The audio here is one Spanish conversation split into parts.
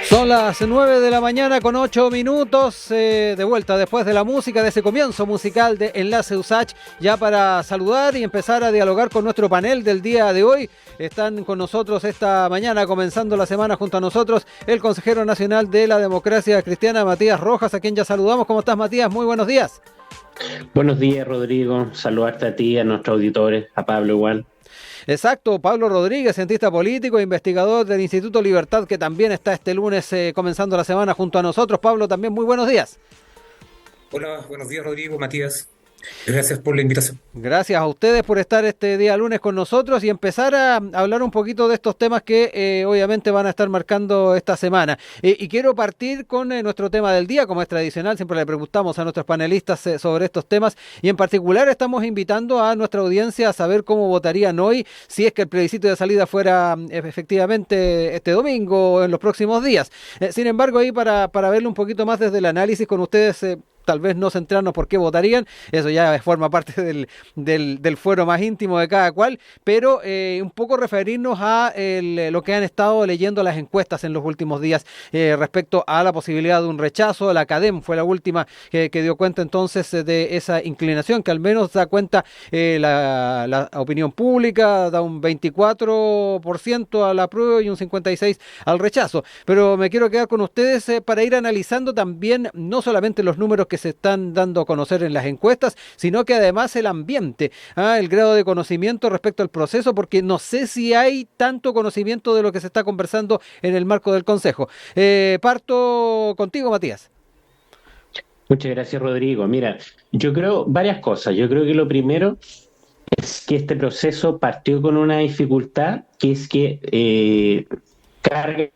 Son las 9 de la mañana con 8 minutos, de vuelta después de la música, de ese comienzo musical de Enlace USACH, ya para saludar y empezar a dialogar con nuestro panel del día de hoy. Están con nosotros esta mañana, comenzando la semana junto a nosotros, el consejero nacional de la Democracia Cristiana, Matías Rojas, a quien ya saludamos. ¿Cómo estás, Matías? Muy buenos días. Buenos días, Rodrigo. Saludarte a ti, a nuestros auditores, a Pablo igual. Exacto, Pablo Rodríguez, cientista político e investigador del Instituto Libertad, que también está este lunes comenzando la semana junto a nosotros. Pablo, también muy buenos días. Hola, buenos días, Rodrigo, Matías. Gracias por la invitación. Gracias a ustedes por estar este día lunes con nosotros y empezar a hablar un poquito de estos temas que obviamente van a estar marcando esta semana. Y quiero partir con nuestro tema del día, como es tradicional, siempre le preguntamos a nuestros panelistas sobre estos temas y en particular estamos invitando a nuestra audiencia a saber cómo votarían hoy si es que el plebiscito de salida fuera efectivamente este domingo o en los próximos días. Sin embargo, ahí para verlo un poquito más desde el análisis con ustedes, tal vez no centrarnos por qué votarían, eso ya forma parte del fuero más íntimo de cada cual, pero un poco referirnos a lo que han estado leyendo las encuestas en los últimos días respecto a la posibilidad de un rechazo. La CADEM fue la última que dio cuenta entonces de esa inclinación, que al menos da cuenta la opinión pública, da un 24% al apruebo y un 56% al rechazo. Pero me quiero quedar con ustedes para ir analizando también no solamente los números que se están dando a conocer en las encuestas, sino que además el ambiente, el grado de conocimiento respecto al proceso, porque no sé si hay tanto conocimiento de lo que se está conversando en el marco del Consejo. Parto contigo, Matías. Muchas gracias, Rodrigo. Mira, yo creo varias cosas. Yo creo que lo primero es que este proceso partió con una dificultad, que es que carga.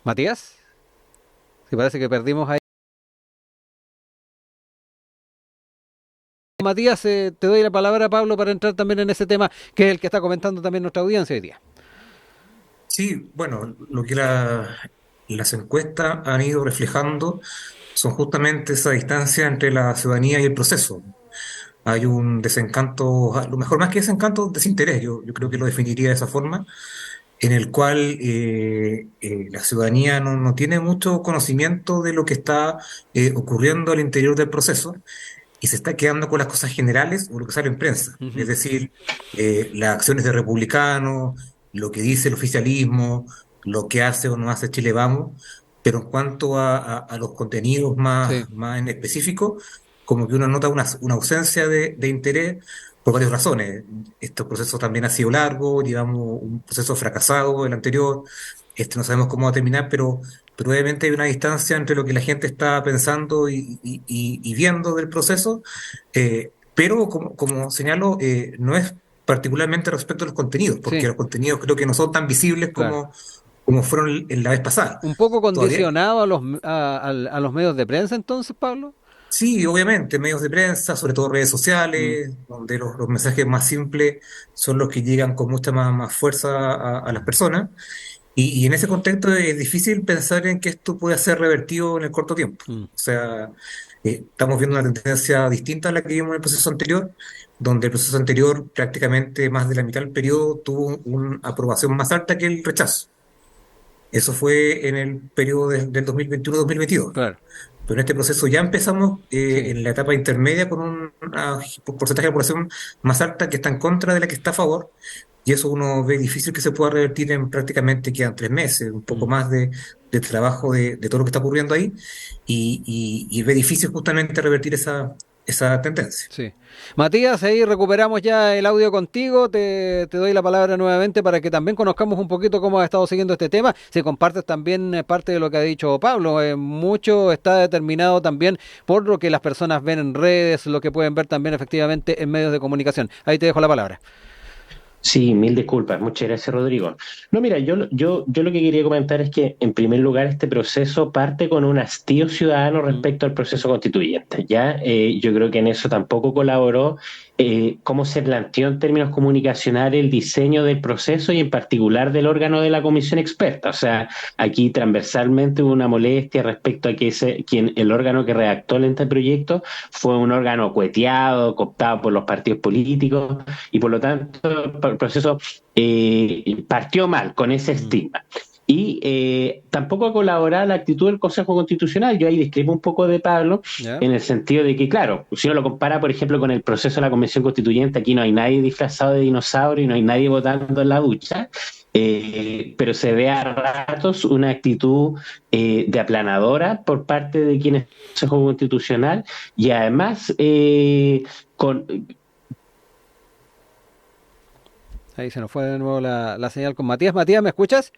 Matías, sí, parece que perdimos ahí. Matías, te doy la palabra, Pablo, para entrar también en ese tema, que es el que está comentando también nuestra audiencia hoy día. Sí, bueno, lo que las encuestas han ido reflejando son justamente esa distancia entre la ciudadanía y el proceso. Hay un desencanto, a lo mejor más que desencanto, desinterés, yo creo que lo definiría de esa forma, en el cual la ciudadanía no tiene mucho conocimiento de lo que está ocurriendo al interior del proceso y se está quedando con las cosas generales o lo que sale en prensa. Es Uh-huh. decir, las acciones de republicanos, lo que dice el oficialismo, lo que hace o no hace Chile Vamos, pero en cuanto a los contenidos Sí. más en específico, como que uno nota una ausencia de interés por varias razones. Este proceso también ha sido largo, digamos, un proceso fracasado, el anterior, no sabemos cómo va a terminar, pero obviamente hay una distancia entre lo que la gente está pensando y viendo del proceso, pero como señalo, no es particularmente respecto a los contenidos, porque Sí, los contenidos creo que no son tan visibles claro. como fueron en la vez pasada. Un poco Todavía, condicionado a los medios de prensa entonces, Pablo. sí, obviamente, medios de prensa, sobre todo redes Mm, sociales, donde los mensajes más simples son los que llegan con mucha más fuerza a las personas. Y en ese contexto es difícil pensar en que esto pueda ser revertido en el corto tiempo. mm. O sea, estamos viendo una tendencia distinta a la que vimos en el proceso anterior, donde el proceso anterior prácticamente más de la mitad del periodo tuvo una aprobación más alta que el rechazo. Eso fue en el periodo del 2021-2022. Claro, Pero en este proceso ya empezamos sí. en la etapa intermedia con un porcentaje de población más alta que está en contra de la que está a favor, y eso uno ve difícil que se pueda revertir en prácticamente quedan 3 meses, un poco Mm. más de trabajo de todo lo que está ocurriendo ahí, y ve difícil justamente revertir esa tendencia. Sí. Matías, ahí recuperamos ya el audio contigo. Te doy la palabra nuevamente para que también conozcamos un poquito cómo has estado siguiendo este tema. Si compartes también parte de lo que ha dicho Pablo, mucho está determinado también por lo que las personas ven en redes, lo que pueden ver también efectivamente en medios de comunicación. Ahí te dejo la palabra. Sí, mil disculpas. Muchas gracias, Rodrigo. No, mira, yo lo que quería comentar es que, en primer lugar, este proceso parte con un hastío ciudadano Mm. respecto al proceso constituyente. Ya, yo creo que en eso tampoco colaboró cómo se planteó en términos comunicacionales el diseño del proceso y en particular del órgano de la comisión experta. O sea, aquí transversalmente hubo una molestia respecto a que el órgano que redactó el anteproyecto fue un órgano cueteado, cooptado por los partidos políticos y por lo tanto el proceso partió mal con ese Mm. estigma. y tampoco colaborar la actitud del Consejo Constitucional. Yo ahí discrepo un poco de Pablo, ¿Ya? en el sentido de que, claro, si uno lo compara, por ejemplo, con el proceso de la Convención Constituyente, aquí no hay nadie disfrazado de dinosaurio y no hay nadie votando en la ducha, pero se ve a ratos una actitud de aplanadora por parte de quienes Consejo Constitucional y además con Ahí se nos fue de nuevo la señal con Matías. Matías, ¿me escuchas?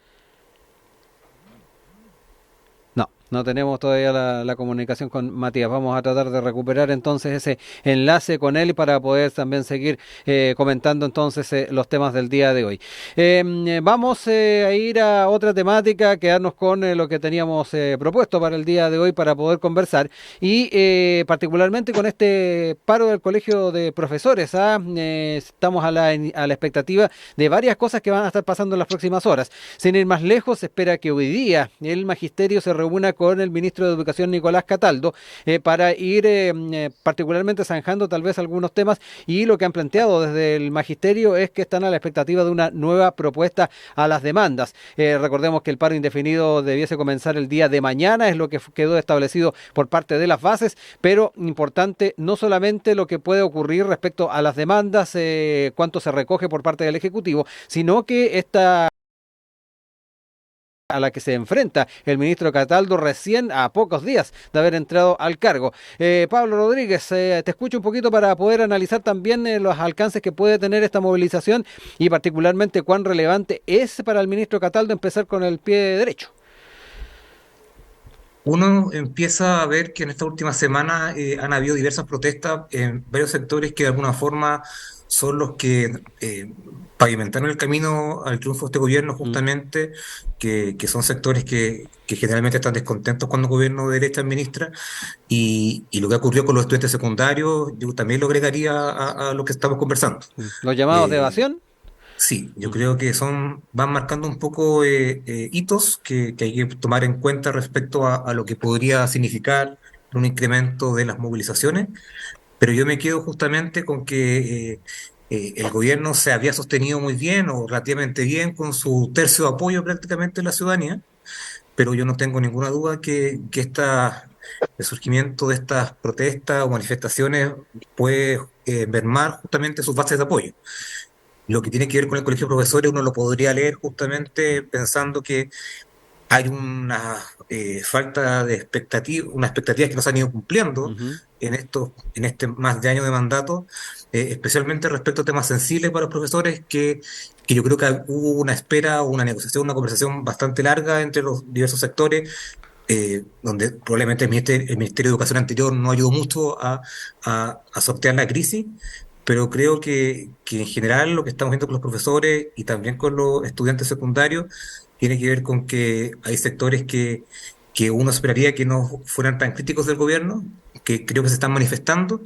No, no tenemos todavía la comunicación con Matías. Vamos a tratar de recuperar entonces ese enlace con él para poder también seguir comentando entonces los temas del día de hoy. Vamos a ir a otra temática, quedarnos con lo que teníamos propuesto para el día de hoy para poder conversar y particularmente con este paro del Colegio de Profesores. Estamos a la expectativa de varias cosas que van a estar pasando en las próximas horas. Sin ir más lejos, se espera que hoy día el magisterio se reúna con el ministro de Educación Nicolás Cataldo para ir particularmente zanjando tal vez algunos temas, y lo que han planteado desde el magisterio es que están a la expectativa de una nueva propuesta a las demandas. Recordemos que el paro indefinido debiese comenzar el día de mañana, es lo que quedó establecido por parte de las bases, pero importante no solamente lo que puede ocurrir respecto a las demandas, cuánto se recoge por parte del Ejecutivo, sino que esta a la que se enfrenta el ministro Cataldo recién a pocos días de haber entrado al cargo. Pablo Rodríguez, te escucho un poquito para poder analizar también los alcances que puede tener esta movilización y particularmente cuán relevante es para el ministro Cataldo empezar con el pie derecho. Uno empieza a ver que en esta última semana han habido diversas protestas en varios sectores que de alguna forma son los que pavimentaron el camino al triunfo de este gobierno, Mm. justamente, que son sectores que generalmente están descontentos cuando el gobierno de derecha administra, y lo que ocurrió con los estudiantes secundarios, yo también lo agregaría a lo que estamos conversando. Los llamados de Eh, evasión. Sí, yo Mm. creo que van marcando un poco hitos que hay que tomar en cuenta respecto a lo que podría significar un incremento de las movilizaciones, pero yo me quedo justamente con que el gobierno se había sostenido muy bien o relativamente bien con su tercio de apoyo prácticamente en la ciudadanía, pero yo no tengo ninguna duda el surgimiento de estas protestas o manifestaciones puede mermar justamente sus bases de apoyo. Lo que tiene que ver con el colegio de profesores, uno lo podría leer justamente pensando que hay una falta de expectativa, unas expectativas que no se han ido cumpliendo Ujú. en este más de año de mandato, especialmente respecto a temas sensibles para los profesores, que yo creo que hubo una espera, una negociación, una conversación bastante larga entre los diversos sectores, donde probablemente el Ministerio de Educación anterior no ayudó mucho a sortear la crisis, pero creo que en general lo que estamos viendo con los profesores y también con los estudiantes secundarios tiene que ver con que hay sectores que uno esperaría que no fueran tan críticos del gobierno, que creo que se están manifestando,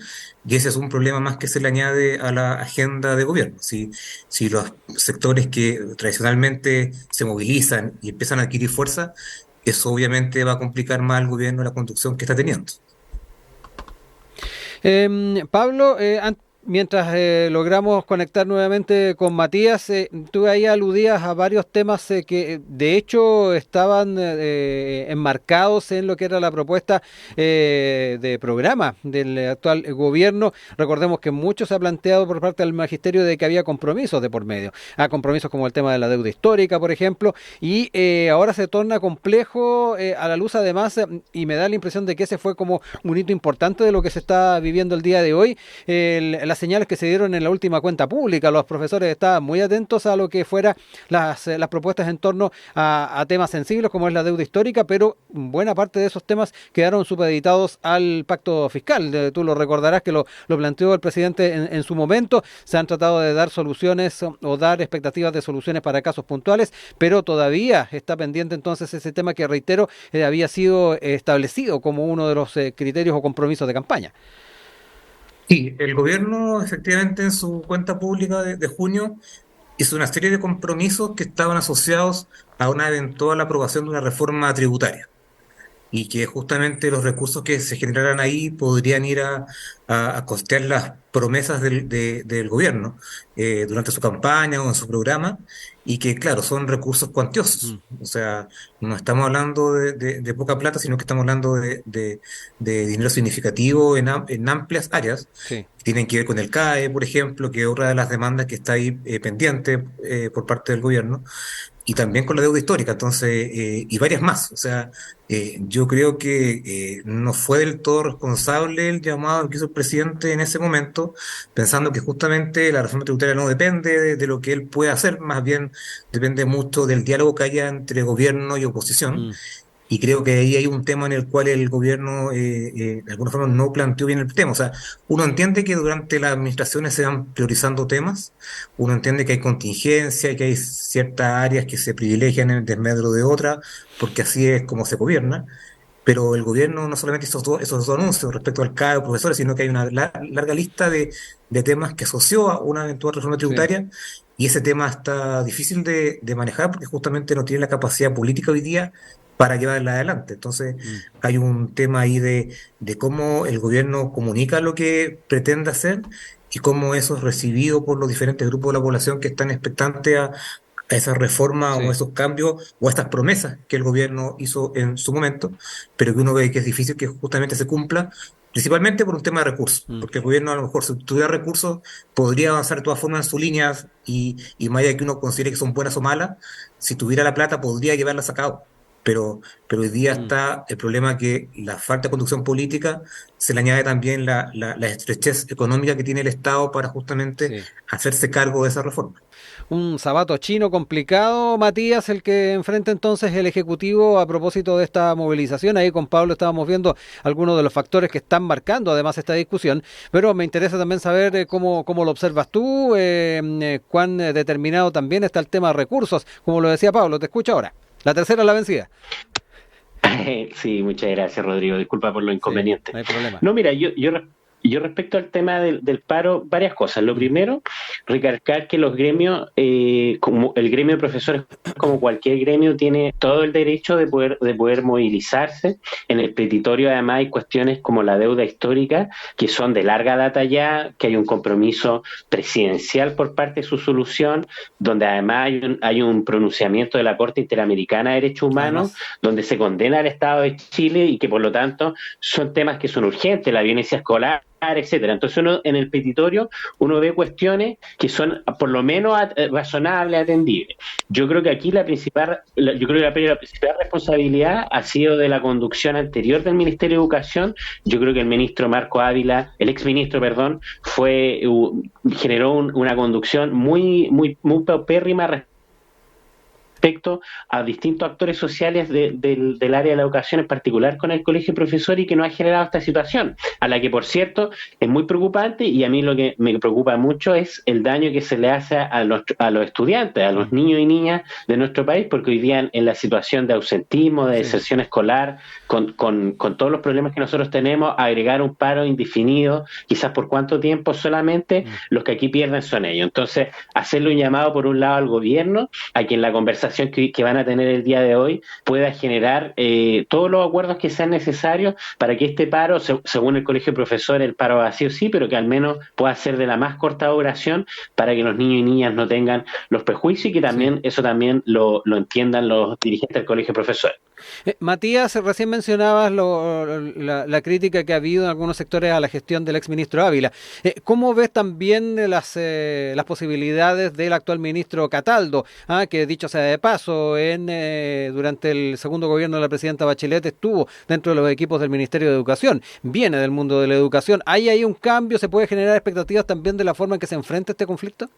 y ese es un problema más que se le añade a la agenda de gobierno. Si los sectores que tradicionalmente se movilizan y empiezan a adquirir fuerza, eso obviamente va a complicar más al gobierno la conducción que está teniendo. Pablo, mientras logramos conectar nuevamente con Matías, tú ahí aludías a varios temas que de hecho estaban enmarcados en lo que era la propuesta de programa del actual gobierno. Recordemos que mucho se ha planteado por parte del magisterio de que había compromisos de por medio. Compromisos como el tema de la deuda histórica, por ejemplo, y ahora se torna complejo a la luz además, y me da la impresión de que ese fue como un hito importante de lo que se está viviendo el día de hoy, las señales que se dieron en la última cuenta pública. Los profesores estaban muy atentos a lo que fuera las propuestas en torno a temas sensibles como es la deuda histórica, pero buena parte de esos temas quedaron supeditados al pacto fiscal. Tú lo recordarás que lo planteó el presidente en su momento. Se han tratado de dar soluciones o dar expectativas de soluciones para casos puntuales, pero todavía está pendiente entonces ese tema que, reitero, había sido establecido como uno de los criterios o compromisos de campaña. Sí, el gobierno efectivamente en su cuenta pública de junio hizo una serie de compromisos que estaban asociados a una eventual aprobación de una reforma tributaria, y que justamente los recursos que se generaran ahí podrían ir a costear las promesas del gobierno durante su campaña o en su programa, y que, claro, son recursos cuantiosos. O sea, no estamos hablando de poca plata, sino que estamos hablando de dinero significativo en amplias áreas. Sí. Tienen que ver con el CAE, por ejemplo, que es otra de las demandas que está ahí pendiente por parte del gobierno, y también con la deuda histórica, entonces, y varias más. O sea, yo creo que no fue del todo responsable el llamado que hizo el presidente en ese momento, pensando que justamente la reforma tributaria no depende de lo que él puede hacer, más bien depende mucho del diálogo que haya entre gobierno y oposición. Mm. Y creo que ahí hay un tema en el cual el gobierno, de alguna forma, no planteó bien el tema. O sea, uno entiende que durante las administraciones se van priorizando temas, uno entiende que hay contingencia y que hay ciertas áreas que se privilegian en desmedro de otras, porque así es como se gobierna. Pero el gobierno no solamente hizo esos dos anuncios respecto al CAE o profesores, sino que hay una larga lista de temas que asoció a una eventual reforma Sí. tributaria, y ese tema está difícil de manejar porque justamente no tiene la capacidad política hoy día para llevarla adelante. Entonces, Mm. hay un tema ahí de cómo el gobierno comunica lo que pretende hacer y cómo eso es recibido por los diferentes grupos de la población que están expectantes a esa reforma o Sí. esos cambios o a estas promesas que el gobierno hizo en su momento, pero que uno ve que es difícil que justamente se cumpla, principalmente por un tema de recursos, Mm. porque el gobierno, a lo mejor, si tuviera recursos, podría avanzar de todas formas en sus líneas, y más allá de que uno considere que son buenas o malas, si tuviera la plata podría llevarlas a cabo. Pero hoy día Mm. está el problema que la falta de conducción política se le añade también la estrechez económica que tiene el Estado para justamente Sí. hacerse cargo de esa reforma. Un sabato chino complicado, Matías, el que enfrenta entonces el Ejecutivo a propósito de esta movilización. Ahí con Pablo estábamos viendo algunos de los factores que están marcando además esta discusión, pero me interesa también saber cómo lo observas tú, cuán determinado también está el tema de recursos. Como lo decía Pablo, te escucho ahora. La tercera es la vencida. Sí, muchas gracias, Rodrigo. Disculpa por lo Sí, inconveniente. no hay problema. No, mira, yo respecto al tema del paro, varias cosas. Lo Mm. primero, recalcar que los gremios, como el gremio de profesores, como cualquier gremio, tiene todo el derecho de poder movilizarse. En el petitorio, además, hay cuestiones como la deuda histórica, que son de larga data ya, que hay un compromiso presidencial por parte de su solución, donde además hay un pronunciamiento de la Corte Interamericana de Derechos Humanos, Además, donde se condena al Estado de Chile y que por lo tanto son temas que son urgentes, la violencia escolar, etcétera. Entonces uno en el petitorio uno ve cuestiones que son por lo menos razonables, atendibles. Yo creo que aquí yo creo que la principal responsabilidad ha sido de la conducción anterior del Ministerio de Educación. Yo creo que el ministro Marco Ávila, el exministro, perdón, generó una conducción muy paupérrima respecto a distintos actores sociales del área de la educación, en particular con el colegio de profesores, y que nos ha generado esta situación, a la que, por cierto, es muy preocupante, y a mí lo que me preocupa mucho es el daño que se le hace a los estudiantes, a los niños y niñas de nuestro país, porque hoy día en la situación de ausentismo, de sí. deserción escolar, con todos los problemas que nosotros tenemos, agregar un paro indefinido, quizás por cuánto tiempo solamente, los que aquí pierden son ellos. Entonces, hacerle un llamado, por un lado, al gobierno, a que en la conversación que van a tener el día de hoy pueda generar todos los acuerdos que sean necesarios para que este paro, según el Colegio de Profesores, el paro vacío sí, pero que al menos pueda ser de la más corta duración para que los niños y niñas no tengan los prejuicios, y que también eso también lo entiendan los dirigentes del Colegio de Profesores. Matías, recién mencionabas la crítica que ha habido en algunos sectores a la gestión del exministro Ávila. ¿Cómo ves también las posibilidades del actual ministro Cataldo? Que dicho sea de paso, durante el segundo gobierno de la presidenta Bachelet estuvo dentro de los equipos del Ministerio de Educación, viene del mundo de la educación. ¿Hay ahí un cambio? ¿Se puede generar expectativas también de la forma en que se enfrenta este conflicto?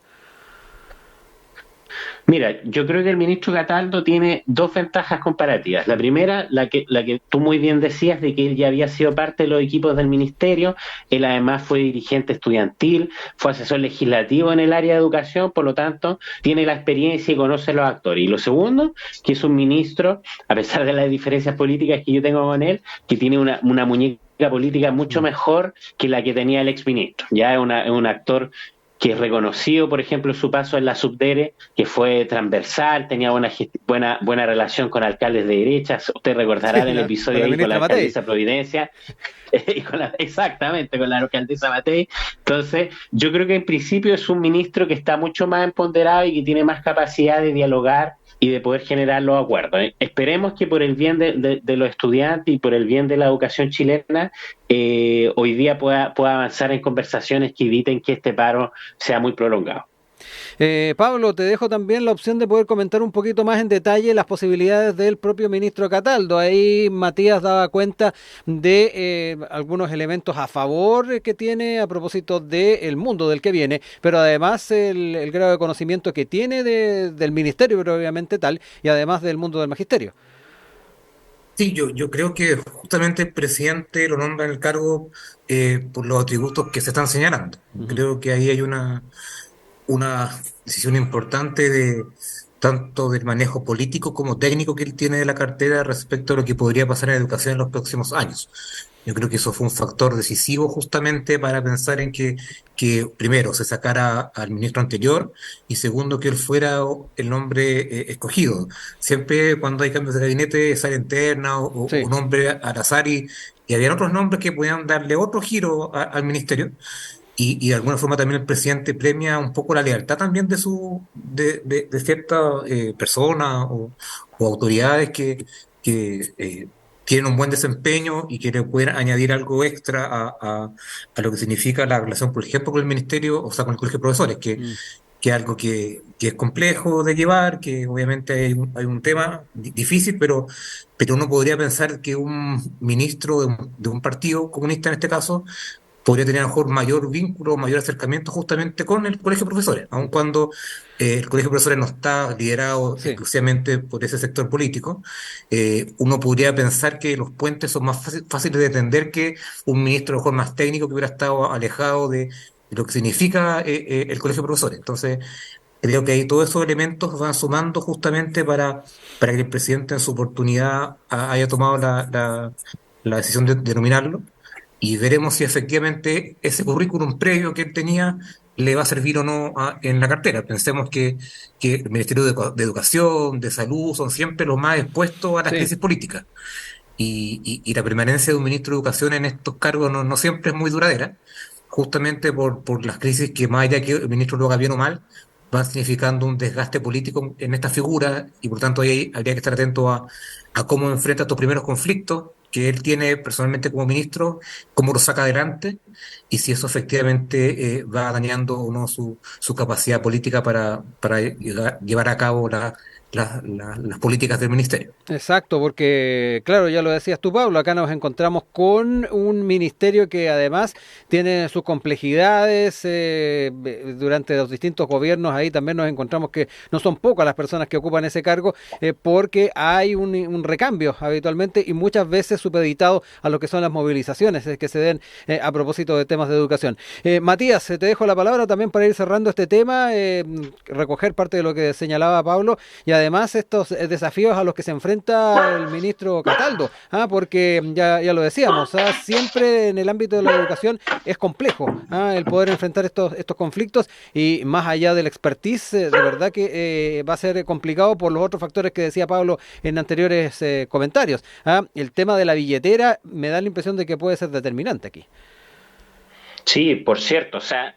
Mira, yo creo que el ministro Cataldo tiene dos ventajas comparativas. La primera, la que tú muy bien decías, de que él ya había sido parte de los equipos del ministerio. Él además fue dirigente estudiantil, fue asesor legislativo en el área de educación, por lo tanto, tiene la experiencia y conoce a los actores. Y lo segundo, que es un ministro, a pesar de las diferencias políticas que yo tengo con él, que tiene una muñeca política mucho mejor que la que tenía el exministro. Ya es un actor que es reconocido, por ejemplo, su paso en la Subdere, que fue transversal, tenía buena relación con alcaldes de derechas. Usted recordará Sí, el con episodio la ahí con la ministra Matei. alcaldesa Providencia, y exactamente, con la alcaldesa Matei. Entonces, yo creo que en principio es un ministro que está mucho más empoderado y que tiene más capacidad de dialogar y de poder generar los acuerdos. Esperemos que por el bien de los estudiantes y por el bien de la educación chilena, hoy día pueda avanzar en conversaciones que eviten que este paro sea muy prolongado. Pablo, te dejo también la opción de poder comentar un poquito más en detalle las posibilidades del propio ministro Cataldo. Ahí Matías daba cuenta de algunos elementos a favor que tiene a propósito del mundo del que viene, pero además el grado de conocimiento que tiene del ministerio, pero obviamente tal, y además del mundo del magisterio. Sí, yo creo que justamente el presidente lo nombra en el cargo por los atributos que se están señalando. Ujú. Creo que ahí hay una decisión importante de tanto del manejo político como técnico que él tiene de la cartera respecto a lo que podría pasar en educación en los próximos años. Yo creo que eso fue un factor decisivo justamente para pensar en que primero se sacara al ministro anterior y segundo que él fuera el nombre escogido. Siempre cuando hay cambios de gabinete sale interna o Sí. un nombre al azar y habían otros nombres que podían darle otro giro al ministerio. Y de alguna forma también el presidente premia un poco la lealtad también de ciertas personas o autoridades que tienen un buen desempeño y que le pueden añadir algo extra a lo que significa la relación, por ejemplo, con el ministerio, o sea, con el colegio de profesores, Mm. que es algo que es complejo de llevar, que obviamente hay un tema difícil, pero uno podría pensar que un ministro de un partido comunista en este caso podría tener a lo mejor mayor vínculo, mayor acercamiento justamente con el colegio de profesores, aun cuando el colegio de profesores no está liderado Sí. exclusivamente por ese sector político. Uno podría pensar que los puentes son más fáciles de entender que un ministro a lo mejor más técnico que hubiera estado alejado de lo que significa el colegio de profesores. Entonces, creo que ahí todos esos elementos van sumando justamente para que el presidente en su oportunidad haya tomado la decisión de nominarlo y veremos si efectivamente ese currículum previo que él tenía le va a servir o no en la cartera. Pensemos que el Ministerio de Educación, de Salud, son siempre los más expuestos a las Sí. crisis políticas. Y la permanencia de un ministro de Educación en estos cargos no siempre es muy duradera, justamente por las crisis que más allá que el ministro lo haga bien o mal, van significando un desgaste político en esta figura y por tanto ahí habría que estar atento a cómo enfrenta estos primeros conflictos que él tiene personalmente como ministro, cómo lo saca adelante y si eso efectivamente va dañando o no su capacidad política para llevar a cabo las políticas del ministerio. Exacto, porque claro, ya lo decías tú, Pablo, acá nos encontramos con un ministerio que además tiene sus complejidades. Durante los distintos gobiernos ahí también nos encontramos que no son pocas las personas que ocupan ese cargo, porque hay un recambio habitualmente y muchas veces supeditado a lo que son las movilizaciones que se den a propósito de temas de educación. Matías, te dejo la palabra también para ir cerrando este tema, recoger parte de lo que señalaba Pablo y además estos desafíos a los que se enfrenta el ministro Cataldo, porque ya lo decíamos, siempre en el ámbito de la educación es complejo el poder enfrentar estos conflictos y más allá del expertise, de verdad que va a ser complicado por los otros factores que decía Pablo en anteriores comentarios. El tema de la billetera me da la impresión de que puede ser determinante aquí. Sí, por cierto, o sea,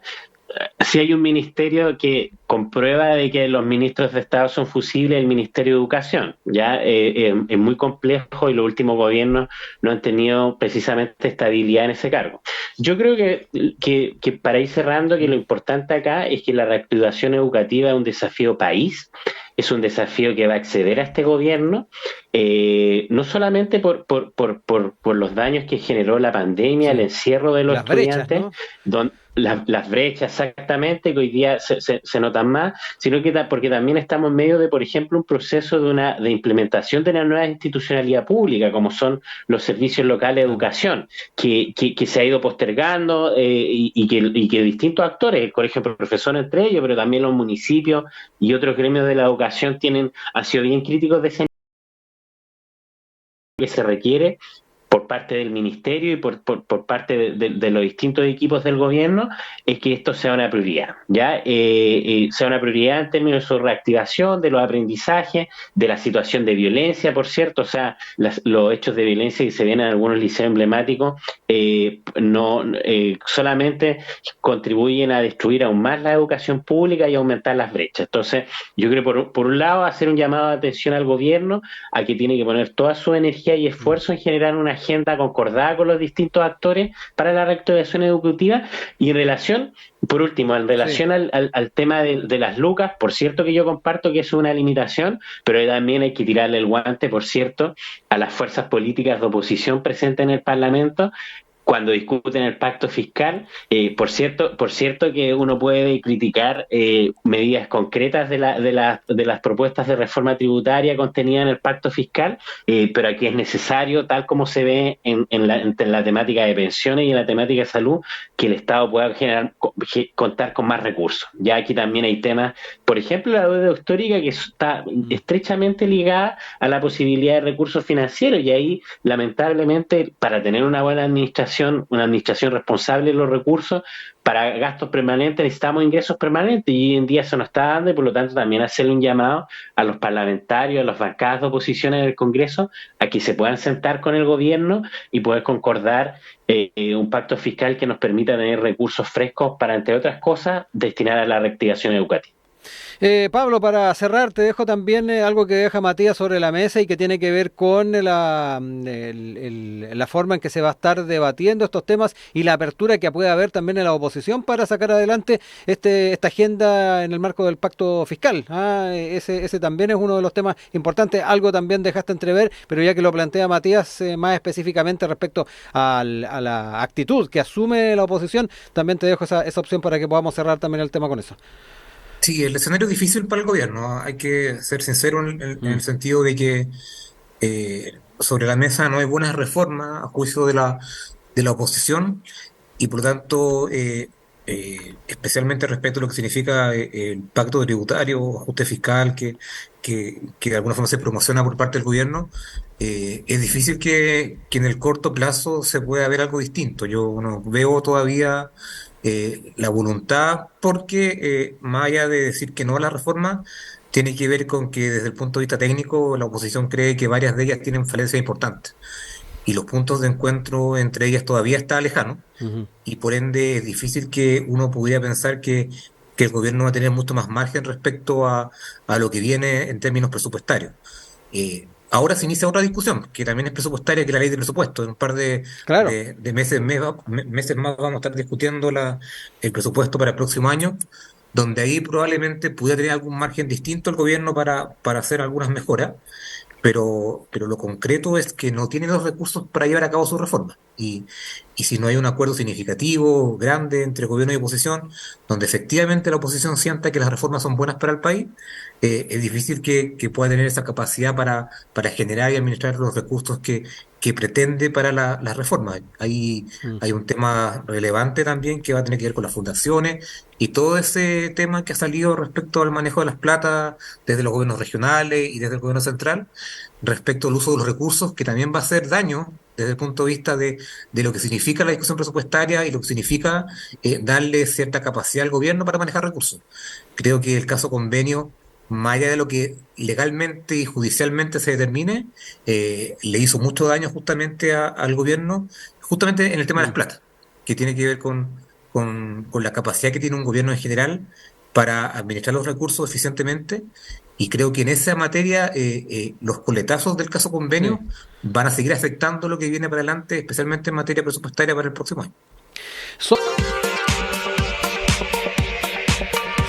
si hay un ministerio que comprueba de que los ministros de Estado son fusibles, el Ministerio de Educación. Ya es muy complejo y los últimos gobiernos no han tenido precisamente estabilidad en ese cargo. Yo creo que para ir cerrando, que lo importante acá es que la reactivación educativa es un desafío país, es un desafío que va a exceder a este gobierno, no solamente por los daños que generó la pandemia, el Sí. encierro de los Las brechas, estudiantes, ¿no? las brechas exactamente que hoy día se notan más, sino que porque también estamos en medio de, por ejemplo, un proceso de implementación de una nueva institucionalidad pública, como son los servicios locales de Claro. educación, que se ha ido postergando, y que distintos actores, el colegio de profesores entre ellos, pero también los municipios y otros gremios de la educación han sido bien críticos de ese que se requiere por parte del ministerio y por parte de los distintos equipos del gobierno, es que esto sea una prioridad, ¿ya? Sea una prioridad en términos de su reactivación, de los aprendizajes, de la situación de violencia, por cierto, o sea, los hechos de violencia que se ven en algunos liceos emblemáticos no solamente contribuyen a destruir aún más la educación pública y aumentar las brechas. Entonces, yo creo por un lado hacer un llamado de atención al gobierno a que tiene que poner toda su energía y esfuerzo en generar una agenda concordada con los distintos actores para la reactivación educativa, y en relación, por último, en relación al tema de las lucas, por cierto que yo comparto que es una limitación, pero también hay que tirarle el guante, por cierto, a las fuerzas políticas de oposición presentes en el Parlamento cuando discuten el pacto fiscal. Por cierto que uno puede criticar medidas concretas de las propuestas de reforma tributaria contenidas en el pacto fiscal, pero aquí es necesario, tal como se ve en la temática de pensiones y en la temática de salud, que el Estado pueda contar con más recursos. Ya aquí también hay temas, por ejemplo, la deuda histórica, que está estrechamente ligada a la posibilidad de recursos financieros, y ahí, lamentablemente, para tener una buena administración, una administración responsable de los recursos, para gastos permanentes necesitamos ingresos permanentes, y hoy en día eso no está dando, y por lo tanto también hacerle un llamado a los parlamentarios, a las bancadas de oposición en el Congreso, a que se puedan sentar con el gobierno y poder concordar un pacto fiscal que nos permita tener recursos frescos para, entre otras cosas, destinar a la reactivación educativa. Pablo, para cerrar, te dejo también algo que deja Matías sobre la mesa y que tiene que ver con la forma en que se va a estar debatiendo estos temas y la apertura que puede haber también en la oposición para sacar adelante esta agenda en el marco del pacto fiscal. Ese también es uno de los temas importantes. Algo también dejaste entrever, pero ya que lo plantea Matías más específicamente respecto a la actitud que asume la oposición, también te dejo esa opción para que podamos cerrar también el tema con eso. Sí, el escenario es difícil para el gobierno. Hay que ser sincero en el sentido de que sobre la mesa no hay buenas reformas a juicio de la oposición, y por lo tanto, especialmente respecto a lo que significa el pacto tributario o ajuste fiscal que de alguna forma se promociona por parte del gobierno, es difícil que en el corto plazo se pueda ver algo distinto. Yo no veo todavía la voluntad, porque más allá de decir que no a la reforma, tiene que ver con que desde el punto de vista técnico la oposición cree que varias de ellas tienen falencias importantes, y los puntos de encuentro entre ellas todavía está lejano, y por ende es difícil que uno pudiera pensar que el gobierno va a tener mucho más margen respecto a lo que viene en términos presupuestarios. Ahora se inicia otra discusión, que también es presupuestaria, que es la ley de presupuesto. En un par Claro. de meses más vamos a estar discutiendo el presupuesto para el próximo año, donde ahí probablemente pudiera tener algún margen distinto el gobierno para hacer algunas mejoras, pero lo concreto es que no tiene los recursos para llevar a cabo su reforma. Y si no hay un acuerdo significativo, grande, entre gobierno y oposición, donde efectivamente la oposición sienta que las reformas son buenas para el país, es difícil que pueda tener esa capacidad para generar y administrar los recursos que pretende para las reformas. Hay un tema relevante también que va a tener que ver con las fundaciones y todo ese tema que ha salido respecto al manejo de las platas desde los gobiernos regionales y desde el gobierno central, respecto al uso de los recursos, que también va a hacer daño desde el punto de vista de lo que significa la discusión presupuestaria y lo que significa darle cierta capacidad al gobierno para manejar recursos. Creo que el caso convenio, más allá de lo que legalmente y judicialmente se determine, le hizo mucho daño justamente al gobierno, justamente en el tema de las plata, que tiene que ver con la capacidad que tiene un gobierno en general para administrar los recursos eficientemente. Y creo que en esa materia los coletazos del caso convenio van a seguir afectando lo que viene para adelante, especialmente en materia presupuestaria para el próximo año.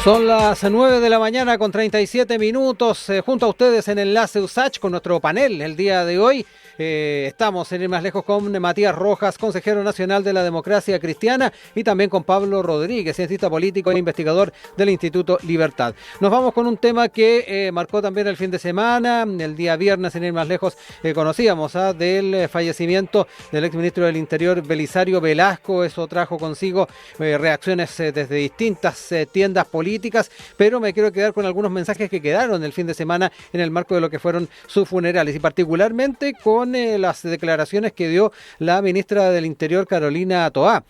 Son las 9 de la mañana con 37 minutos, junto a ustedes en Enlace USACH con nuestro panel el día de hoy. Estamos, sin ir más lejos, con Matías Rojas, consejero nacional de la Democracia Cristiana, y también con Pablo Rodríguez, cientista político e investigador del Instituto Libertad. Nos vamos con un tema que marcó también el fin de semana. El día viernes, sin ir más lejos, conocíamos del fallecimiento del exministro del Interior, Belisario Velasco. Eso trajo consigo reacciones desde distintas tiendas políticas políticas, pero me quiero quedar con algunos mensajes que quedaron el fin de semana en el marco de lo que fueron sus funerales, y particularmente con las declaraciones que dio la ministra del Interior, Carolina Toá.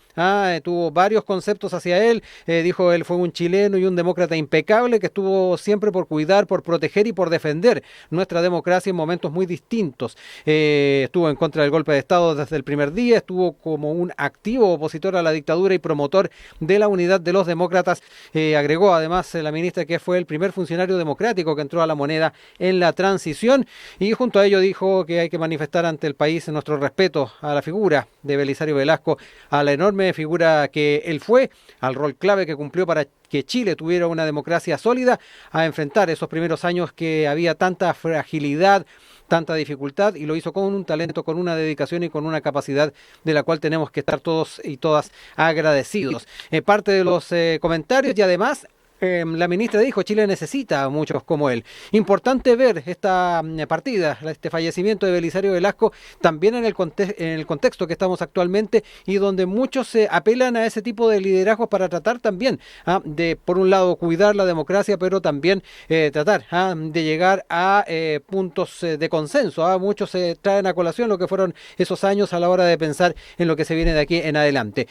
Tuvo varios conceptos hacia él, dijo él fue un chileno y un demócrata impecable que estuvo siempre por cuidar, por proteger y por defender nuestra democracia en momentos muy distintos. Estuvo en contra del golpe de Estado desde el primer día, estuvo como un activo opositor a la dictadura y promotor de la unidad de los demócratas. Agregó además la ministra que fue el primer funcionario democrático que entró a la moneda en la transición, y junto a ello dijo que hay que manifestar ante el país nuestro respeto a la figura de Belisario Velasco, a la enorme figura que él fue, al rol clave que cumplió para que Chile tuviera una democracia sólida, a enfrentar esos primeros años que había tanta fragilidad, tanta dificultad, y lo hizo con un talento, con una dedicación y con una capacidad de la cual tenemos que estar todos y todas agradecidos. Parte de los comentarios, y además la ministra dijo, Chile necesita a muchos como él. Importante ver esta partida, este fallecimiento de Belisario Velasco, también en el contexto que estamos actualmente, y donde muchos apelan a ese tipo de liderazgos para tratar también de, por un lado, cuidar la democracia, pero también tratar de llegar a puntos de consenso. Muchos traen a colación lo que fueron esos años a la hora de pensar en lo que se viene de aquí en adelante.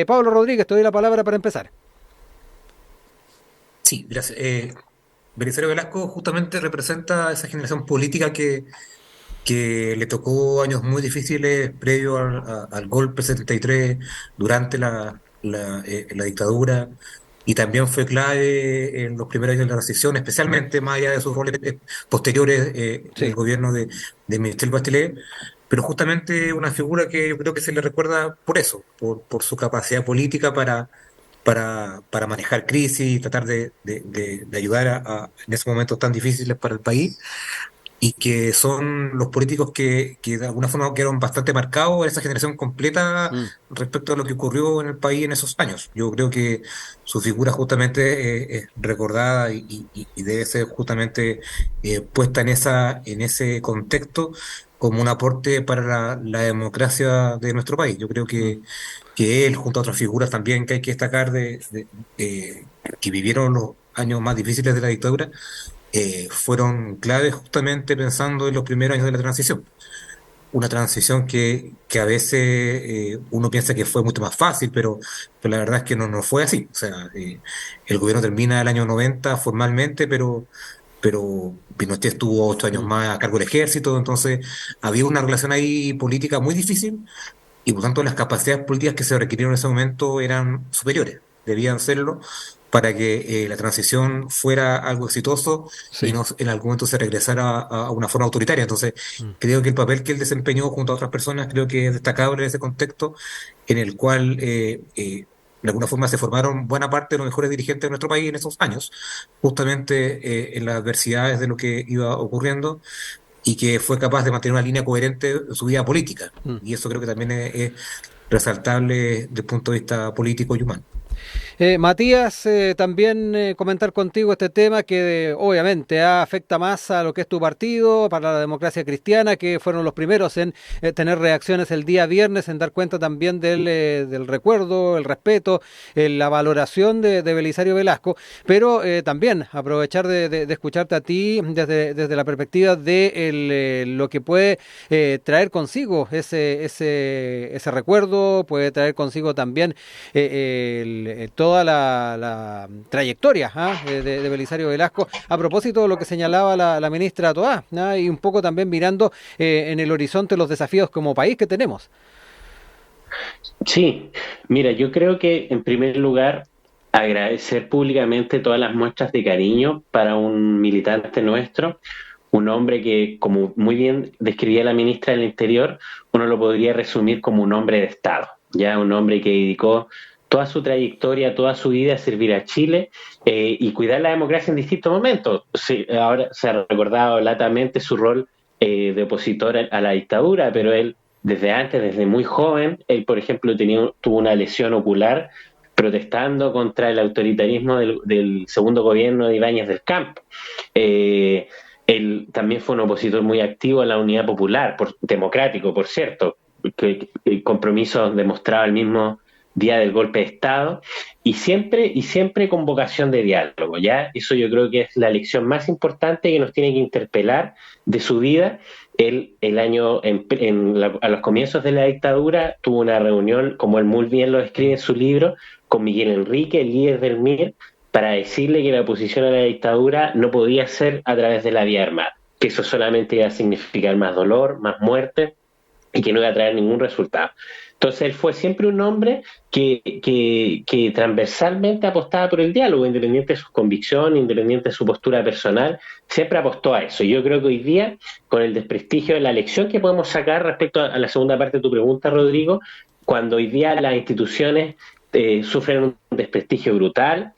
Pablo Rodríguez, te doy la palabra para empezar. Sí, gracias. Belisario Velasco justamente representa esa generación política que le tocó años muy difíciles previo al golpe 73, durante la dictadura, y también fue clave en los primeros años de la transición, especialmente más allá de sus roles posteriores en el gobierno de Michelle Bachelet, pero justamente una figura que yo creo que se le recuerda por eso, por su capacidad política para manejar crisis y tratar de ayudar en esos momentos tan difíciles para el país, y que son los políticos que de alguna forma quedaron bastante marcados en esa generación completa respecto a lo que ocurrió en el país en esos años. Yo creo que su figura justamente es recordada y debe ser justamente puesta en ese contexto como un aporte para la democracia de nuestro país. Yo creo que él, junto a otras figuras también que hay que destacar que vivieron los años más difíciles de la dictadura, fueron claves justamente pensando en los primeros años de la transición. Una transición que a veces uno piensa que fue mucho más fácil, pero la verdad es que no fue así. O sea, el gobierno termina el año 90 formalmente, pero Pinochet estuvo 8 años más a cargo del ejército, entonces había una relación ahí política muy difícil, y por tanto las capacidades políticas que se requirieron en ese momento eran superiores, debían serlo, para que la transición fuera algo exitoso y no en algún momento se regresara a una forma autoritaria. Entonces, creo que el papel que él desempeñó junto a otras personas, creo que es destacable en ese contexto en el cual de alguna forma se formaron buena parte de los mejores dirigentes de nuestro país en esos años, justamente en las adversidades de lo que iba ocurriendo, y que fue capaz de mantener una línea coherente en su vida política. Y eso creo que también es resaltable desde el punto de vista político y humano. Matías, también comentar contigo este tema que obviamente afecta más a lo que es tu partido, para la Democracia Cristiana, que fueron los primeros en tener reacciones el día viernes, en dar cuenta también del recuerdo, el respeto, la valoración de Belisario Velasco, pero también aprovechar de escucharte a ti desde la perspectiva de lo que puede traer consigo ese recuerdo, puede traer consigo también toda la trayectoria de Belisario Velasco, a propósito de lo que señalaba la ministra Toá, y un poco también mirando en el horizonte los desafíos como país que tenemos. Sí, mira, yo creo que en primer lugar agradecer públicamente todas las muestras de cariño para un militante nuestro, un hombre que, como muy bien describía la ministra del Interior, uno lo podría resumir como un hombre de Estado, ya un hombre que dedicó toda su trayectoria, toda su vida a servir a Chile y cuidar la democracia en distintos momentos. Sí, ahora se ha recordado latamente su rol de opositor a la dictadura, pero él desde antes, desde muy joven, él por ejemplo tuvo una lesión ocular protestando contra el autoritarismo del segundo gobierno de Ibáñez del Campo. Él también fue un opositor muy activo a la Unidad Popular, democrático, por cierto, que el compromiso demostraba el mismo día del golpe de Estado, y siempre con vocación de diálogo, ¿ya? Eso yo creo que es la lección más importante que nos tiene que interpelar de su vida. El año, a los comienzos de la dictadura, tuvo una reunión, como él muy bien lo describe en su libro, con Miguel Enrique, el líder del MIR, para decirle que la oposición a la dictadura no podía ser a través de la vía armada, que eso solamente iba a significar más dolor, más muerte, y que no iba a traer ningún resultado. Entonces él fue siempre un hombre que transversalmente apostaba por el diálogo, independiente de sus convicciones, independiente de su postura personal, siempre apostó a eso. Yo creo que hoy día, con el desprestigio de la lección que podemos sacar respecto a la segunda parte de tu pregunta, Rodrigo, cuando hoy día las instituciones sufren un desprestigio brutal,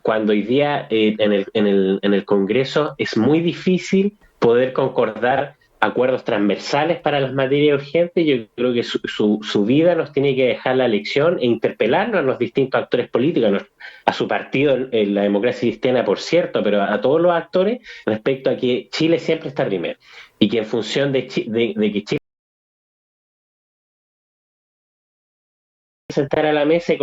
cuando hoy día en el Congreso es muy difícil poder concordar acuerdos transversales para las materias urgentes, yo creo que su vida nos tiene que dejar la lección e interpelarnos a los distintos actores políticos, a su partido, en la democracia cristiana, por cierto, pero a todos los actores, respecto a que Chile siempre está primero, y que en función de que Chile sentar a la mesa y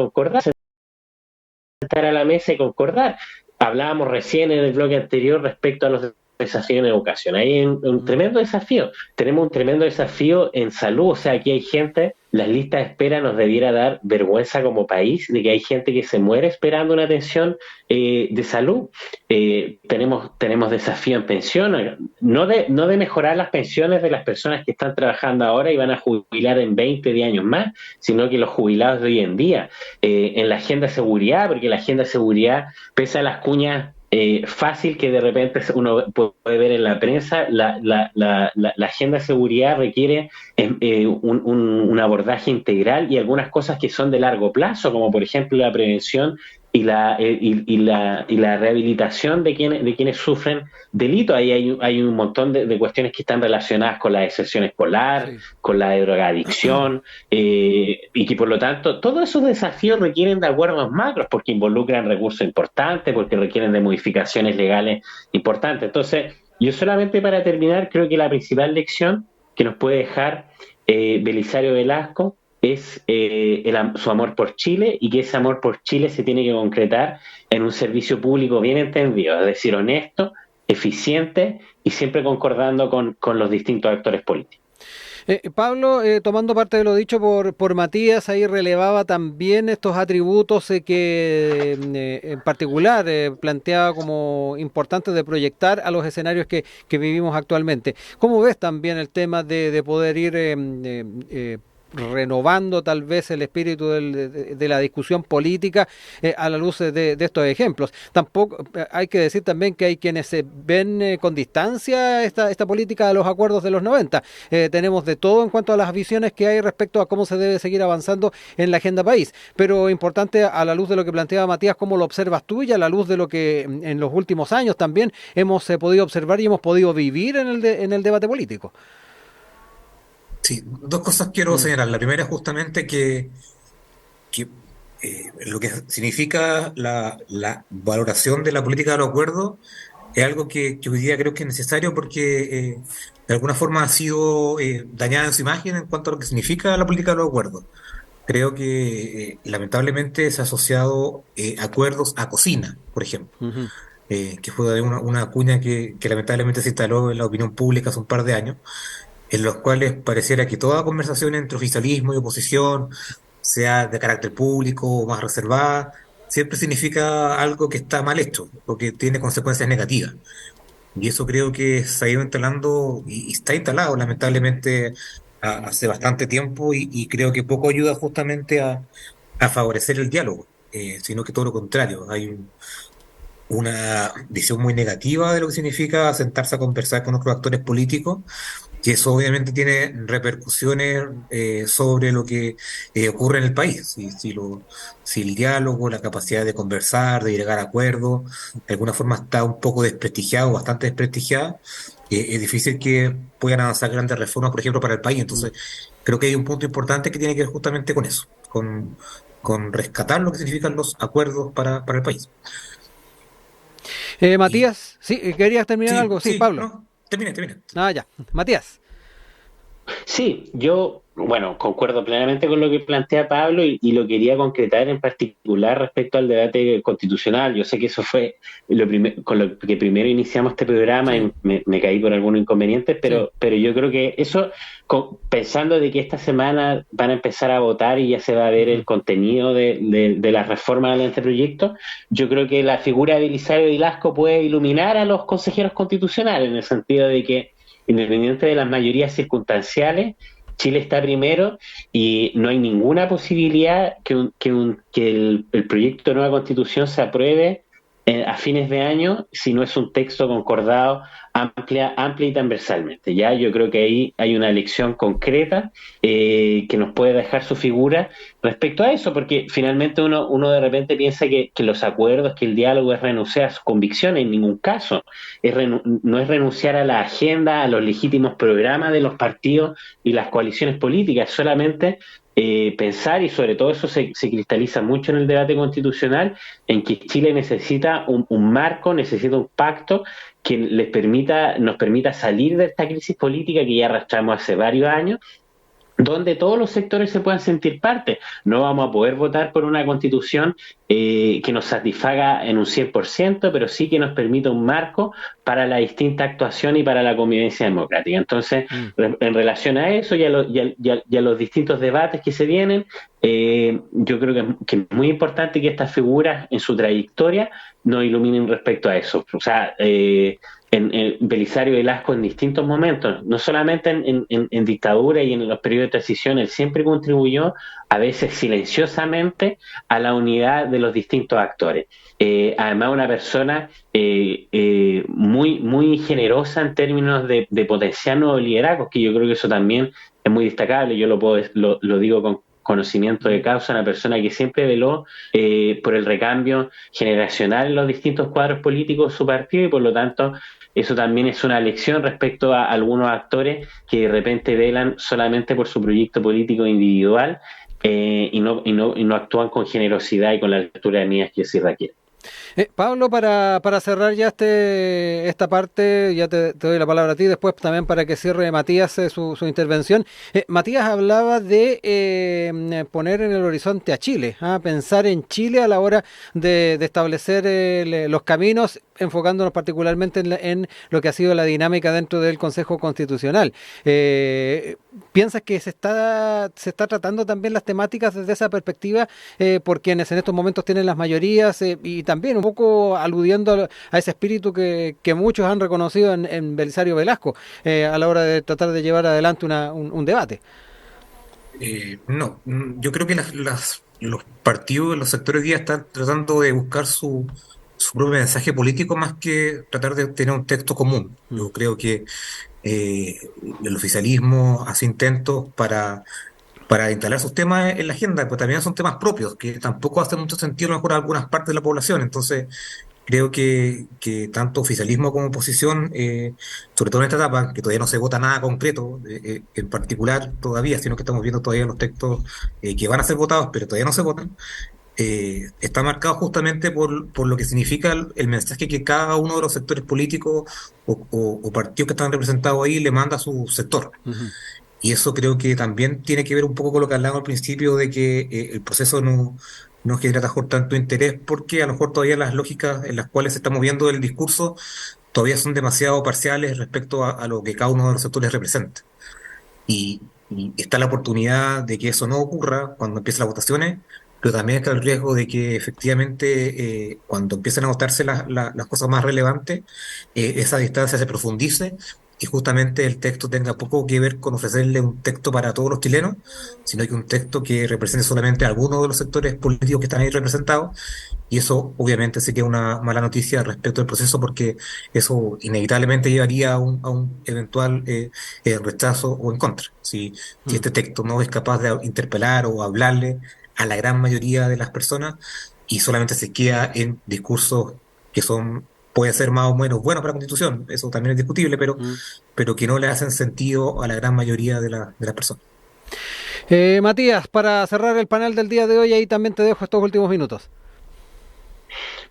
concordar, Hablábamos recién en el bloque anterior respecto a los desafíos en educación. Hay un tremendo desafío. Tenemos un tremendo desafío en salud. O sea, aquí hay gente, las listas de espera nos debiera dar vergüenza como país de que hay gente que se muere esperando una atención de salud. Tenemos desafío en pensión, no de mejorar las pensiones de las personas que están trabajando ahora y van a jubilar en 20, 10 años más, sino que los jubilados de hoy en día. En la agenda de seguridad, porque la agenda de seguridad, pese a las cuñas fácil que de repente uno puede ver en la prensa, la agenda de seguridad requiere un abordaje integral y algunas cosas que son de largo plazo, como por ejemplo la prevención y la rehabilitación de quienes sufren delitos. Ahí hay un montón de cuestiones que están relacionadas con la deserción escolar, sí, con la drogadicción, y que por lo tanto todos esos desafíos requieren de acuerdos macros porque involucran recursos importantes, porque requieren de modificaciones legales importantes. Entonces, yo solamente para terminar, creo que la principal lección que nos puede dejar Belisario Velasco es su amor por Chile, y que ese amor por Chile se tiene que concretar en un servicio público bien entendido, es decir, honesto, eficiente y siempre concordando con los distintos actores políticos. Pablo, tomando parte de lo dicho por Matías, ahí relevaba también estos atributos que en particular planteaba como importantes de proyectar a los escenarios que vivimos actualmente. ¿Cómo ves también el tema de poder ir renovando tal vez el espíritu de la discusión política a la luz de estos ejemplos? Tampoco hay que decir también que hay quienes ven con distancia esta política de los acuerdos de los 90. Tenemos de todo en cuanto a las visiones que hay respecto a cómo se debe seguir avanzando en la agenda país, pero importante a la luz de lo que planteaba Matías, cómo lo observas tú, y a la luz de lo que en los últimos años también hemos podido observar y hemos podido vivir en el debate político. Sí, dos cosas quiero señalar. La primera es justamente que lo que significa la valoración de la política de los acuerdos es algo que hoy día creo que es necesario porque de alguna forma ha sido dañada en su imagen en cuanto a lo que significa la política de los acuerdos. Creo que lamentablemente se ha asociado acuerdos a cocina, por ejemplo, que fue una cuña que lamentablemente se instaló en la opinión pública hace un par de años, en los cuales pareciera que toda conversación entre oficialismo y oposición, sea de carácter público o más reservada, siempre significa algo que está mal hecho o que tiene consecuencias negativas. Y eso creo que se ha ido instalando y está instalado lamentablemente hace bastante tiempo, y creo que poco ayuda justamente a favorecer el diálogo, sino que todo lo contrario. Hay una visión muy negativa de lo que significa sentarse a conversar con otros actores políticos, que eso obviamente tiene repercusiones sobre lo que ocurre en el país. Si el diálogo, la capacidad de conversar, de llegar a acuerdos, de alguna forma está un poco desprestigiado, bastante desprestigiado, es difícil que puedan avanzar grandes reformas, por ejemplo, para el país. Entonces, creo que hay un punto importante que tiene que ver justamente con eso, con rescatar lo que significan los acuerdos para el país. Matías, sí, ¿querías terminar algo? Sí, Pablo. No, termina. Ya. Matías. Sí, yo Bueno, concuerdo plenamente con lo que plantea Pablo y lo quería concretar en particular respecto al debate constitucional. Yo sé que eso fue con lo que primero iniciamos este programa Sí, y me caí por algunos inconvenientes, sí. pero yo creo que eso, pensando de que esta semana van a empezar a votar y ya se va a ver Ujú. el contenido de la reforma del anteproyecto, yo creo que la figura de Belisario Velasco puede iluminar a los consejeros constitucionales en el sentido de que, independiente de las mayorías circunstanciales, Chile está primero y no hay ninguna posibilidad que el proyecto de nueva constitución se apruebe a fines de año si no es un texto concordado amplia y transversalmente. Ya yo creo que ahí hay una elección concreta que nos puede dejar su figura respecto a eso, porque finalmente uno de repente piensa que los acuerdos, que el diálogo es renunciar a sus convicciones, en ningún caso. No es renunciar a la agenda, a los legítimos programas de los partidos y las coaliciones políticas, solamente pensar, y sobre todo eso se cristaliza mucho en el debate constitucional, en que Chile necesita un marco, necesita un pacto que nos permita salir de esta crisis política que ya arrastramos hace varios años, donde todos los sectores se puedan sentir parte. No vamos a poder votar por una constitución que nos satisfaga en un 100%, pero sí que nos permita un marco para la distinta actuación y para la convivencia democrática. Entonces, Mm. en relación a eso y a los distintos debates que se vienen, yo creo que es muy importante que estas figuras en su trayectoria nos iluminen respecto a eso. O sea, en Belisario Velasco en distintos momentos, no solamente en dictadura y en los periodos de transición, él siempre contribuyó, a veces silenciosamente, a la unidad de los distintos actores. Además, una persona muy generosa en términos de potenciar nuevos liderazgos, que yo creo que eso también es muy destacable. Yo lo digo con conocimiento de causa, una persona que siempre veló por el recambio generacional en los distintos cuadros políticos de su partido, y por lo tanto eso también es una lección respecto a algunos actores que de repente velan solamente por su proyecto político individual y no actúan con generosidad y con la altura de miras que sí requiere. Pablo, para cerrar ya esta parte, ya te doy la palabra a ti, después también para que cierre Matías su intervención. Matías hablaba de poner en el horizonte a Chile, pensar en Chile a la hora de establecer los caminos, enfocándonos particularmente en lo que ha sido la dinámica dentro del Consejo Constitucional. ¿Piensas que se está tratando también las temáticas desde esa perspectiva por quienes en estos momentos tienen las mayorías y también un poco aludiendo a ese espíritu que muchos han reconocido en Belisario Velasco a la hora de tratar de llevar adelante un debate? No, yo creo que los partidos, los sectores hoy día están tratando de buscar su propio mensaje político más que tratar de tener un texto común. Mm. Yo creo que eh, el oficialismo hace intentos para instalar sus temas en la agenda, pero también son temas propios, que tampoco hacen mucho sentido a lo mejor a algunas partes de la población. Entonces, creo que tanto oficialismo como oposición, sobre todo en esta etapa, que todavía no se vota nada concreto, en particular todavía, sino que estamos viendo todavía los textos que van a ser votados, pero todavía no se votan, está marcado justamente por lo que significa el mensaje que cada uno de los sectores políticos o partidos que están representados ahí le manda a su sector. Ujú. Y eso creo que también tiene que ver un poco con lo que hablábamos al principio de que el proceso no genera tanto interés porque a lo mejor todavía las lógicas en las cuales se está moviendo el discurso todavía son demasiado parciales respecto a lo que cada uno de los sectores representa. Y está la oportunidad de que eso no ocurra cuando empiecen las votaciones, pero también está el riesgo de que efectivamente cuando empiecen a votarse las cosas más relevantes, esa distancia se profundice y justamente el texto tenga poco que ver con ofrecerle un texto para todos los chilenos, sino que un texto que represente solamente a algunos de los sectores políticos que están ahí representados, y eso obviamente sí que es una mala noticia respecto al proceso porque eso inevitablemente llevaría a un eventual rechazo o en contra. Si Mm. este texto no es capaz de interpelar o hablarle a la gran mayoría de las personas y solamente se queda en discursos que son, puede ser más o menos buenos para la Constitución, eso también es discutible, Mm. pero que no le hacen sentido a la gran mayoría de las personas. Matías, para cerrar el panel del día de hoy, ahí también te dejo estos últimos minutos.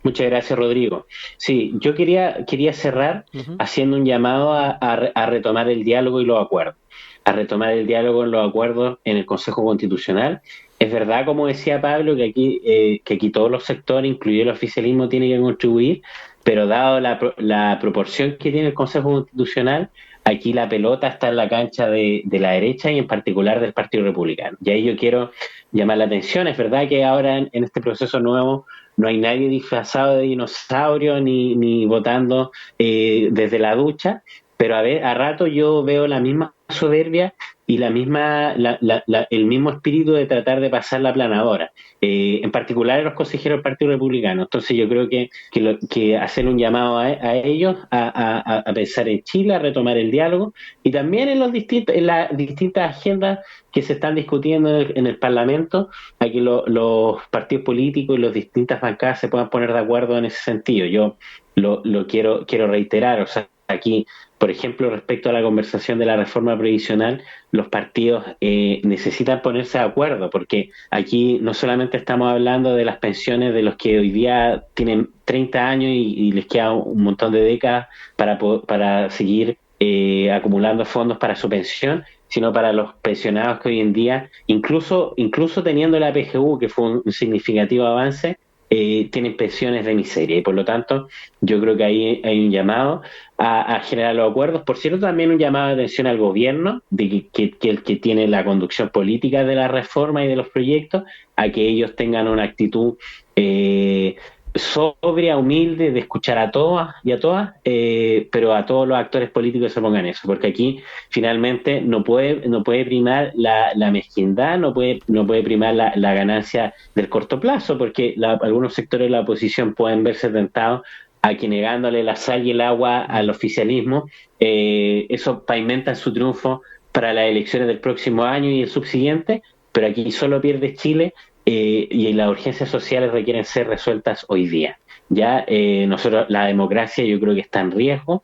Muchas gracias, Rodrigo. Sí, yo quería cerrar haciendo un llamado a retomar el diálogo y los acuerdos, a retomar el diálogo en los acuerdos en el Consejo Constitucional. Es verdad, como decía Pablo, que aquí todos los sectores, incluido el oficialismo, tienen que contribuir, pero dado la proporción que tiene el Consejo Constitucional, aquí la pelota está en la cancha de la derecha y en particular del Partido Republicano. Y ahí yo quiero llamar la atención. Es verdad que ahora en este proceso nuevo no hay nadie disfrazado de dinosaurio ni votando desde la ducha, pero a rato yo veo la misma soberbia y el mismo espíritu de tratar de pasar la planadora, en particular los consejeros del Partido Republicano. Entonces yo creo que hacer un llamado a ellos a pensar en Chile, a retomar el diálogo y también en las distintas agendas que se están discutiendo en el Parlamento, a que los partidos políticos y las distintas bancadas se puedan poner de acuerdo en ese sentido. Yo lo quiero reiterar, o sea, aquí, por ejemplo, respecto a la conversación de la reforma previsional, los partidos necesitan ponerse de acuerdo, porque aquí no solamente estamos hablando de las pensiones de los que hoy día tienen 30 años y les queda un montón de décadas para seguir acumulando fondos para su pensión, sino para los pensionados que hoy en día, incluso teniendo la PGU, que fue un significativo avance, tienen pensiones de miseria, y por lo tanto yo creo que ahí hay un llamado a generar los acuerdos. Por cierto, también un llamado de atención al gobierno, de que el que tiene la conducción política de la reforma y de los proyectos, a que ellos tengan una actitud sobria, humilde, de escuchar a todas y a todas, pero a todos los actores políticos se pongan eso, porque aquí finalmente no puede primar la mezquindad, no puede primar la ganancia del corto plazo, porque algunos sectores de la oposición pueden verse tentados a que negándole la sal y el agua al oficialismo, eso pavimenta su triunfo para las elecciones del próximo año y el subsiguiente, pero aquí solo pierde Chile. Y las urgencias sociales requieren ser resueltas hoy día. Ya nosotros, la democracia yo creo que está en riesgo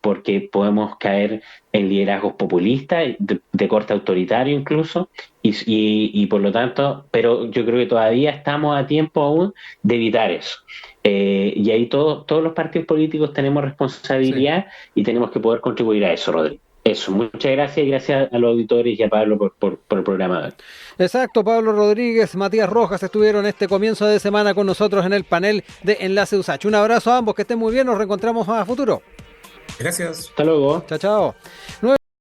porque podemos caer en liderazgos populistas, de corte autoritario incluso, y por lo tanto, pero yo creo que todavía estamos a tiempo aún de evitar eso. Y ahí todos los partidos políticos tenemos responsabilidad, sí, y tenemos que poder contribuir a eso, Rodrigo. Eso, muchas gracias y gracias a los auditores y a Pablo por el programa de hoy. Exacto, Pablo Rodríguez, Matías Rojas estuvieron este comienzo de semana con nosotros en el panel de Enlace USACH. Un abrazo a ambos, que estén muy bien, nos reencontramos más a futuro. Gracias. Hasta luego. Chao, chao.